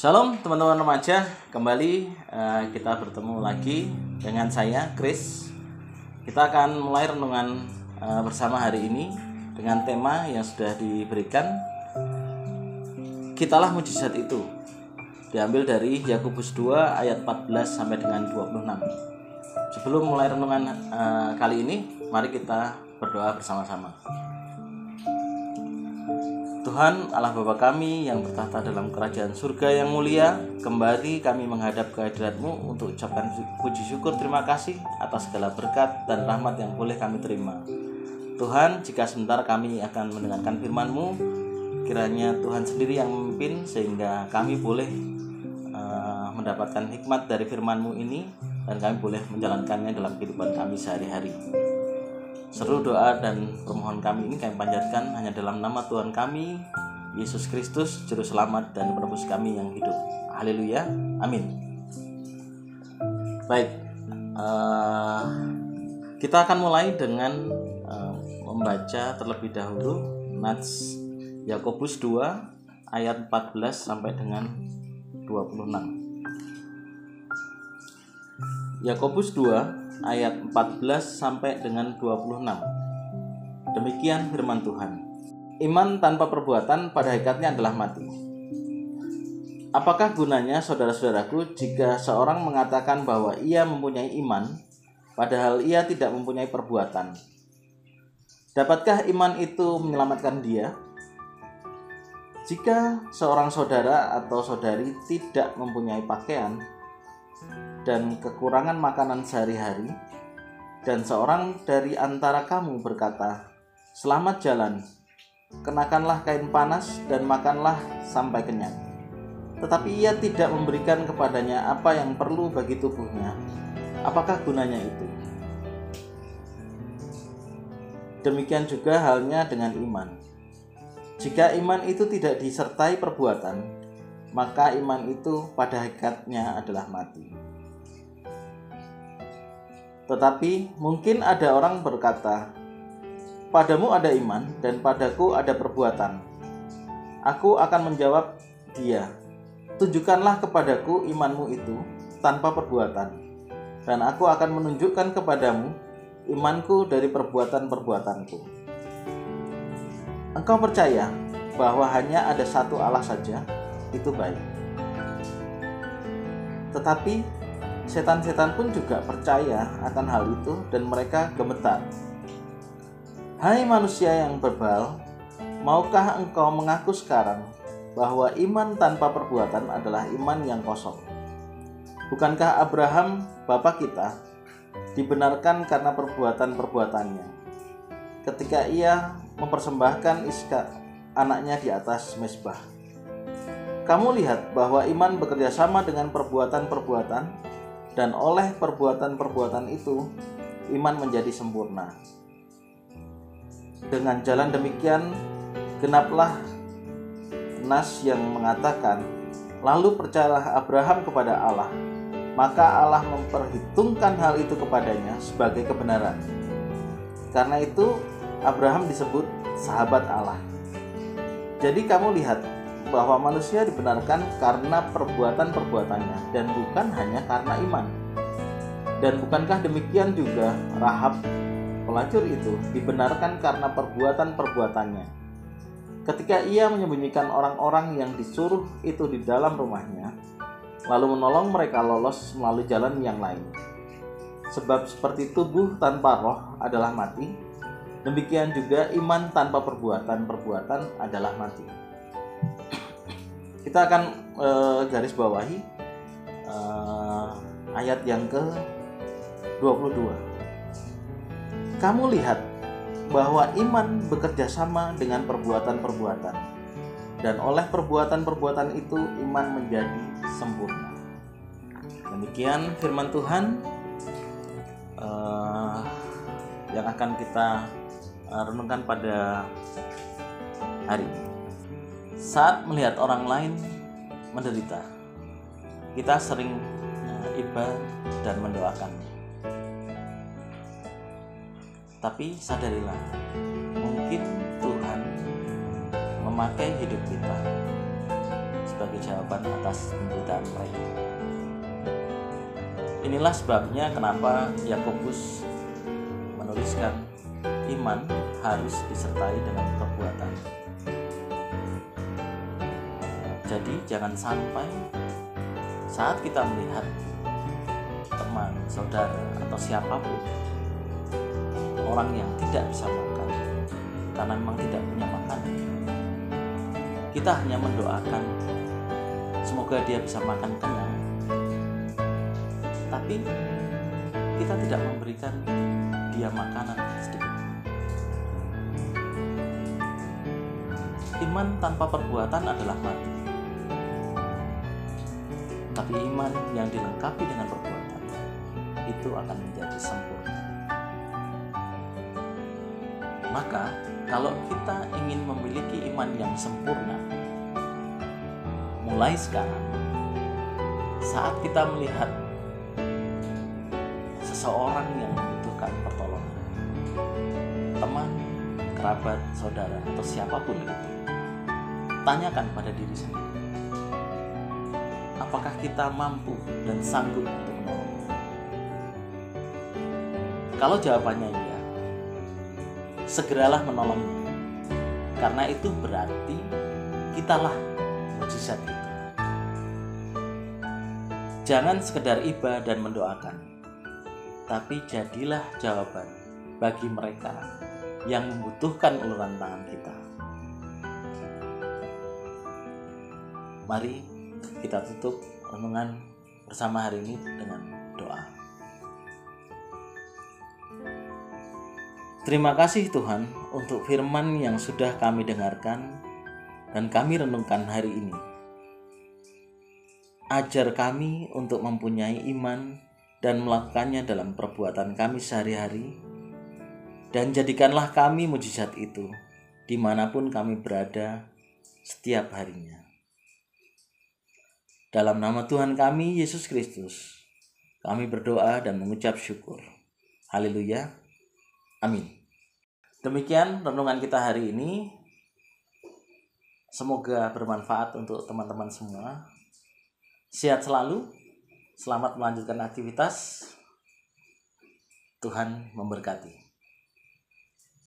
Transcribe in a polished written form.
Shalom teman-teman remaja, kembali kita bertemu lagi dengan saya Chris. Kita akan mulai renungan bersama hari ini dengan tema yang sudah diberikan, Kitalah mujizat itu. Diambil dari Yakobus 2 ayat 14 sampai dengan 26. Sebelum mulai renungan kali ini, mari kita berdoa bersama-sama. Tuhan Allah Bapa kami yang bertahta dalam kerajaan surga yang mulia, kembali kami menghadap kehadirat-Mu untuk ucapkan puji syukur terima kasih atas segala berkat dan rahmat yang boleh kami terima. Tuhan, jika sebentar kami akan mendengarkan firman-Mu, kiranya Tuhan sendiri yang memimpin sehingga kami boleh mendapatkan hikmat dari firman-Mu ini dan kami boleh menjalankannya dalam kehidupan kami sehari-hari. Seru doa dan permohonan kami ini kami panjatkan hanya dalam nama Tuhan kami, Yesus Kristus, Juru Selamat dan Penebus kami yang hidup. Haleluya, amin. Baik, kita akan mulai dengan membaca terlebih dahulu Nats Yakobus 2 ayat 14 sampai dengan 26. Yakobus 2 ayat 14 sampai dengan 26. Demikian firman Tuhan. Iman tanpa perbuatan pada hakikatnya adalah mati. Apakah gunanya saudara-saudaraku jika seorang mengatakan bahwa ia mempunyai iman padahal ia tidak mempunyai perbuatan? Dapatkah iman itu menyelamatkan dia? Jika seorang saudara atau saudari tidak mempunyai pakaian dan kekurangan makanan sehari-hari, dan seorang dari antara kamu berkata, "Selamat jalan, kenakanlah kain panas dan makanlah sampai kenyang," tetapi ia tidak memberikan kepadanya apa yang perlu bagi tubuhnya, apakah gunanya itu? Demikian juga halnya dengan iman. Jika iman itu tidak disertai perbuatan, maka iman itu pada hakikatnya adalah mati. Tetapi mungkin ada orang berkata, "Padamu ada iman dan padaku ada perbuatan." Aku akan menjawab dia, "Tunjukkanlah kepadaku imanmu itu tanpa perbuatan, dan aku akan menunjukkan kepadamu imanku dari perbuatan-perbuatanku." Engkau percaya bahwa hanya ada satu Allah saja, itu baik. Tetapi setan-setan pun juga percaya akan hal itu dan mereka gemetar. Hai manusia yang berbal, maukah engkau mengaku sekarang bahwa iman tanpa perbuatan adalah iman yang kosong? Bukankah Abraham, bapa kita, dibenarkan karena perbuatan-perbuatannya ketika ia mempersembahkan Ishak anaknya di atas mezbah? Kamu lihat bahwa iman bekerja sama dengan perbuatan-perbuatan, dan oleh perbuatan-perbuatan itu iman menjadi sempurna. Dengan jalan demikian genaplah nas yang mengatakan, "Lalu percayalah Abraham kepada Allah, maka Allah memperhitungkan hal itu kepadanya sebagai kebenaran." Karena itu Abraham disebut sahabat Allah. Jadi kamu lihat bahwa manusia dibenarkan karena perbuatan-perbuatannya dan bukan hanya karena iman. Dan bukankah demikian juga Rahab, pelacur itu, dibenarkan karena perbuatan-perbuatannya ketika ia menyembunyikan orang-orang yang disuruh itu di dalam rumahnya, lalu menolong mereka lolos melalui jalan yang lain. Sebab seperti tubuh tanpa roh adalah mati, demikian juga iman tanpa perbuatan-perbuatan adalah mati. Kita akan garis bawahi ayat yang ke-22. Kamu lihat bahwa iman bekerja sama dengan perbuatan-perbuatan, dan oleh perbuatan-perbuatan itu iman menjadi sempurna. Demikian firman Tuhan yang akan kita renungkan pada hari ini. Saat melihat orang lain menderita, kita sering iba dan mendoakan. Tapi sadarilah, mungkin Tuhan memakai hidup kita sebagai jawaban atas penderitaan mereka. Inilah sebabnya kenapa Yakobus menuliskan iman harus disertai dengan perbuatan. Jadi jangan sampai saat kita melihat teman, saudara, atau siapapun orang yang tidak bisa makan karena memang tidak punya makanan, kita hanya mendoakan semoga dia bisa makan kenyang, tapi kita tidak memberikan dia makanan sedikit. Iman tanpa perbuatan adalah mati, tapi iman yang dilengkapi dengan perbuatan itu akan menjadi sempurna. Maka kalau kita ingin memiliki iman yang sempurna, mulai sekarang, saat kita melihat seseorang yang membutuhkan pertolongan, teman, kerabat, saudara, atau siapapun itu, tanyakan pada diri sendiri, apakah kita mampu dan sanggup untuk menolong? Kalau jawabannya iya, segeralah menolongnya, karena itu berarti kitalah mujizat itu. Jangan sekedar iba dan mendoakan, tapi jadilah jawaban bagi mereka yang membutuhkan uluran tangan kita. Mari kita tutup renungan bersama hari ini dengan doa. Terima kasih Tuhan untuk firman yang sudah kami dengarkan dan kami renungkan hari ini. Ajar kami untuk mempunyai iman dan melakukannya dalam perbuatan kami sehari-hari, dan jadikanlah kami mujizat itu dimanapun kami berada setiap harinya. Dalam nama Tuhan kami, Yesus Kristus, kami berdoa dan mengucap syukur. Haleluya. Amin. Demikian renungan kita hari ini. Semoga bermanfaat untuk teman-teman semua. Sehat selalu. Selamat melanjutkan aktivitas. Tuhan memberkati.